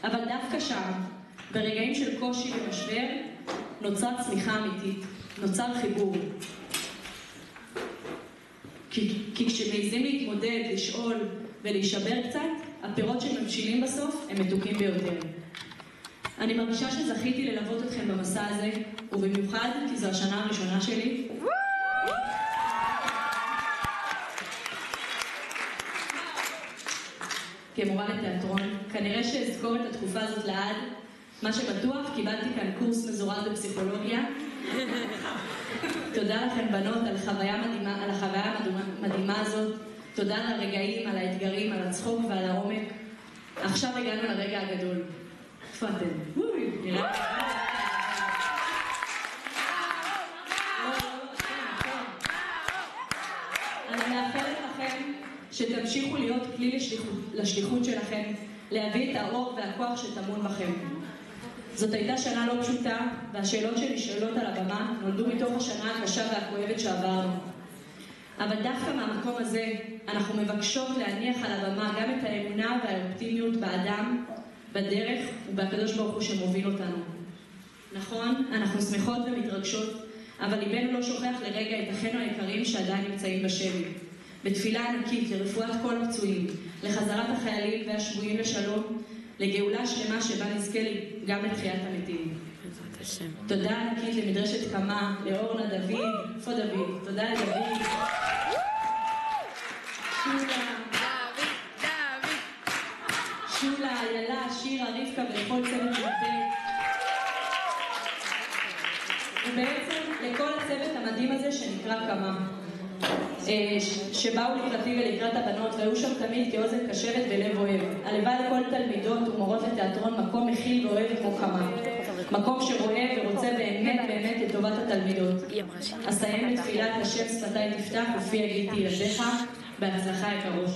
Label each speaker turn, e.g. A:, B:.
A: אבל דווקא שם, ברגעים של קושי ומשבר, נוצרה צמיחה אמיתית, נוצר חיבור. כי כשמעיזים להתמודד, לשאול ולהישבר קצת, הפירות שמבשילים בסוף הם מתוקים ביותר. אני מרגישה שזכיתי ללוות אתכם במסע הזה, ובמיוחד כי זו השנה הראשונה שלי. כמורה לתיאטרון, כנראה שאזכור את התקופה הזאת לעד. מה שבטוח, קיבלתי כאן קורס מזורז בפסיכולוגיה. תודה לכם בנות על החוויה המדהימה הזאת. תודה על הרגעים, על האתגרים, על הצחוק ועל העומק. עכשיו הגענו לרגע הגדול. איפה אתם? נראה. אני מאחלת לכם שתמשיכו להיות כלי לשליחות שלכם, להביא את האור והכוח שטמון בכם. זאת הייתה שנה לא פשוטה, והשאלות שנשאלות על הבמה נולדו מתוך השנה הקשה והכואבת שעברנו. אבל דווקא מהמקום הזה אנחנו מבקשות להניח על הבמה גם את האמונה והאופטימיות באדם, בדרך ובקדוש ברוך הוא שמוביל אותנו. נכון, אנחנו שמחות ומתרגשות, אבל ליבנו לא שוכח לרגע את אחינו היקרים שעדיין נמצאים בשבי. בתפילה ענקית לרפואת כל הפצועים, לחזרת החיילים והשבויים לשלום, לגאולה שלמה שבה נזכה גם לתחיית המתים. תודה ענקית למדרשת קמה, לאורנה דוד, איפה דוד? תודה לדוד. שולה, איילה, שירה, רבקה ולכל צוות מטה. ובעצם לכל הצוות המדהים הזה שנקרא קמה. שבאו לקראתי ולקראת הבנות והיו שם תמיד כאוזן קשבת ולב אוהב. הלוואי לכל תלמידות ומורות לתיאטרון מקום מכיל ואוהב כמו קמה. מקום שרואה ורוצה באמת באמת את טובת התלמידות. אסיים בתפילת השם שפתיי תפתח ופי יגיד תהילתך. בהצלחה יקרות.